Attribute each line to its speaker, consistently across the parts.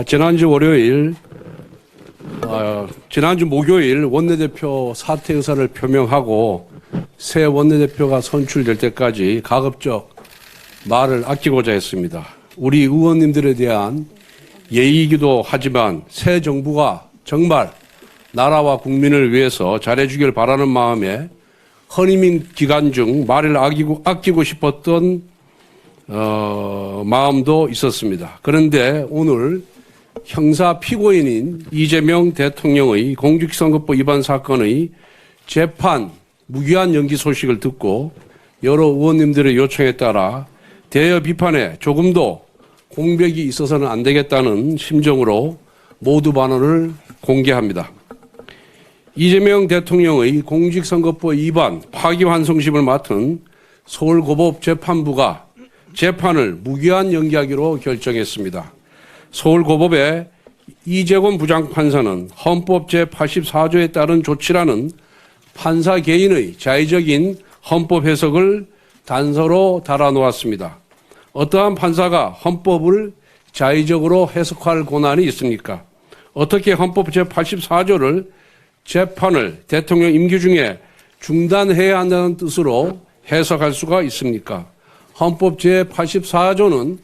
Speaker 1: 지난주 월요일, 지난주 목요일 원내대표 사퇴 의사를 표명하고 새 원내대표가 선출될 때까지 가급적 말을 아끼고자 했습니다. 우리 의원님들에 대한 예의이기도 하지만 새 정부가 정말 나라와 국민을 위해서 잘해주길 바라는 마음에 헌임 기간 중 말을 아끼고 싶었던 마음도 있었습니다. 그런데 오늘 형사 피고인인 이재명 대통령의 공직선거법 위반 사건의 재판 무기한 연기 소식을 듣고 여러 의원님들의 요청에 따라 대여 비판에 조금도 공백이 있어서는 안 되겠다는 심정으로 모두 반원을 공개합니다. 이재명 대통령의 공직선거법 위반 파기환송심을 맡은 서울고법재판부가 재판을 무기한 연기하기로 결정했습니다. 서울고법의 이재권 부장판사는 헌법 제84조에 따른 조치라는 판사 개인의 자의적인 헌법 해석을 단서로 달아놓았습니다. 어떠한 판사가 헌법을 자의적으로 해석할 권한이 있습니까? 어떻게 헌법 제84조를 재판을 대통령 임기 중에 중단해야 한다는 뜻으로 해석할 수가 있습니까? 헌법 제84조는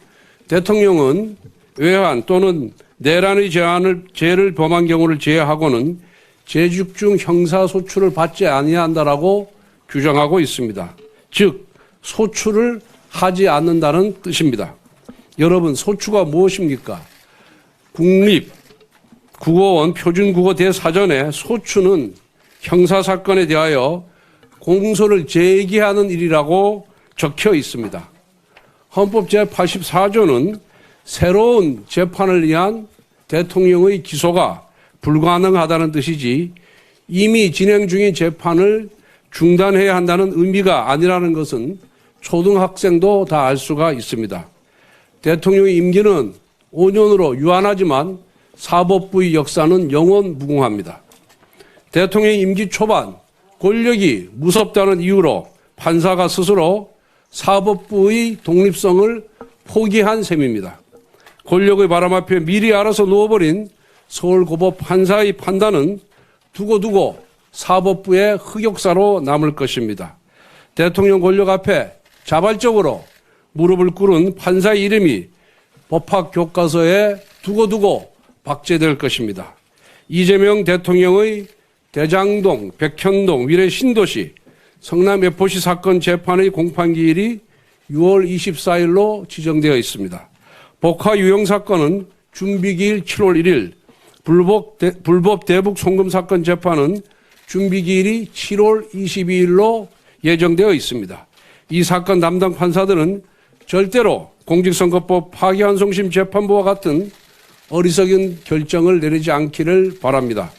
Speaker 1: 대통령은 외환 또는 내란의 죄를 범한 경우를 제외하고는 재집중 형사소출을 받지 아니한다라고 규정하고 있습니다. 즉 소출을 하지 않는다는 뜻입니다. 여러분, 소추가 무엇입니까? 국립국어원 표준국어 대사전에 소추는 형사사건에 대하여 공소를 제기하는 일이라고 적혀 있습니다. 헌법 제84조는 새로운 재판을 위한 대통령의 기소가 불가능하다는 뜻이지 이미 진행 중인 재판을 중단해야 한다는 의미가 아니라는 것은 초등학생도 다 알 수가 있습니다. 대통령의 임기는 5년으로 유한하지만 사법부의 역사는 영원 무궁합니다. 대통령의 임기 초반 권력이 무섭다는 이유로 판사가 스스로 사법부의 독립성을 포기한 셈입니다. 권력의 바람 앞에 미리 알아서 누워버린 서울고법 판사의 판단은 두고두고 사법부의 흑역사로 남을 것입니다. 대통령 권력 앞에 자발적으로 무릎을 꿇은 판사의 이름이 법학 교과서에 두고두고 박제될 것입니다. 이재명 대통령의 대장동, 백현동, 위례 신도시, 성남 FOC 사건 재판의 공판기일이 6월 24일로 지정되어 있습니다. 복화 유형 사건은 준비기일 7월 1일, 불법 대북 송금 사건 재판은 준비기일이 7월 22일로 예정되어 있습니다. 이 사건 담당 판사들은 절대로 공직선거법 파기환송심 재판부와 같은 어리석은 결정을 내리지 않기를 바랍니다.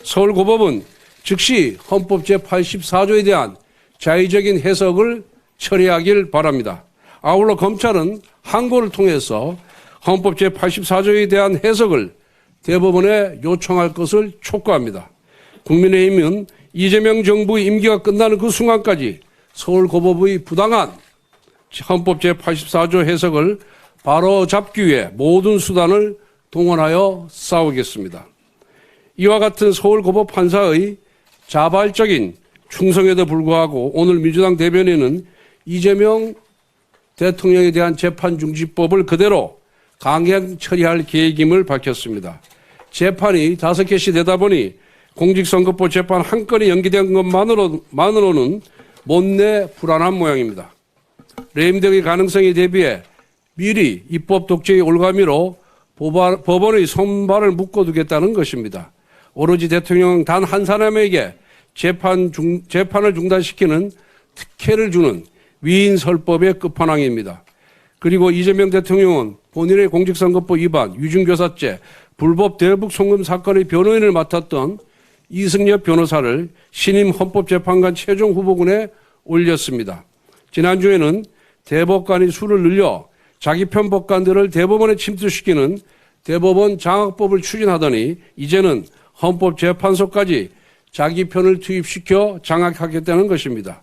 Speaker 1: 서울고법은 즉시 헌법 제84조에 대한 자의적인 해석을 처리하길 바랍니다. 아울러 검찰은 항고를 통해서 헌법 제84조에 대한 해석을 대법원에 요청할 것을 촉구합니다. 국민의힘은 이재명 정부의 임기가 끝나는 그 순간까지 서울고법의 부당한 헌법 제84조 해석을 바로잡기 위해 모든 수단을 동원하여 싸우겠습니다. 이와 같은 서울고법 판사의 자발적인 충성에도 불구하고 오늘 민주당 대변인은 이재명 대통령에 대한 재판중지법을 그대로 강행 처리할 계획임을 밝혔습니다. 재판이 5개씩 되다 보니 공직선거법 재판 한 건이 연기된 것만으로는 못내 불안한 모양입니다. 레임덕의 가능성에 대비해 미리 입법 독재의 올가미로 법원의 손발을 묶어두겠다는 것입니다. 오로지 대통령 단 한 사람에게 재판을 중단시키는 특혜를 주는 위인설법의 끝판왕입니다. 그리고 이재명 대통령은 본인의 공직선거법 위반, 유증교사죄, 불법 대북 송금 사건의 변호인을 맡았던 이승엽 변호사를 신임 헌법재판관 최종 후보군에 올렸습니다. 지난주에는 대법관이 수를 늘려 자기 편 법관들을 대법원에 침투시키는 대법원 장악법을 추진하더니 이제는 헌법재판소까지 자기 편을 투입시켜 장악하겠다는 것입니다.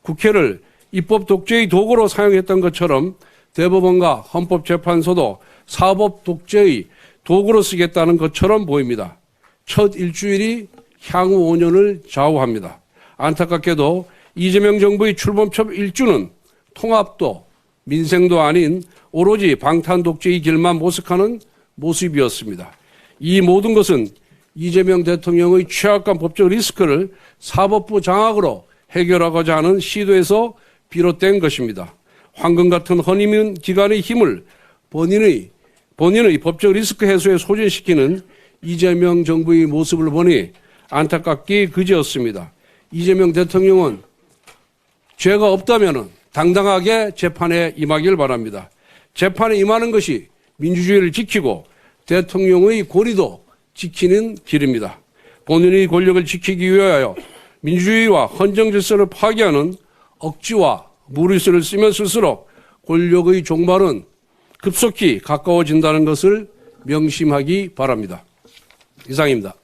Speaker 1: 국회를 입법 독재의 도구로 사용했던 것처럼 대법원과 헌법재판소도 사법 독재의 도구로 쓰겠다는 것처럼 보입니다. 첫 일주일이 향후 5년을 좌우합니다. 안타깝게도 이재명 정부의 출범 첫 일주는 통합도 민생도 아닌 오로지 방탄 독재의 길만 모색하는 모습이었습니다. 이 모든 것은 이재명 대통령의 취약한 법적 리스크를 사법부 장악으로 해결하고자 하는 시도에서 비롯된 것입니다. 황금 같은 허니문 기관의 힘을 본인의 법적 리스크 해소에 소진시키는 이재명 정부의 모습을 보니 안타깝기 그지없습니다. 이재명 대통령은 죄가 없다면 당당하게 재판에 임하길 바랍니다. 재판에 임하는 것이 민주주의를 지키고 대통령의 권위도 지키는 길입니다. 본인의 권력을 지키기 위하여 민주주의와 헌정 질서를 파괴하는 억지와 무리수를 쓰면 쓸수록 권력의 종말은 급속히 가까워진다는 것을 명심하기 바랍니다. 이상입니다.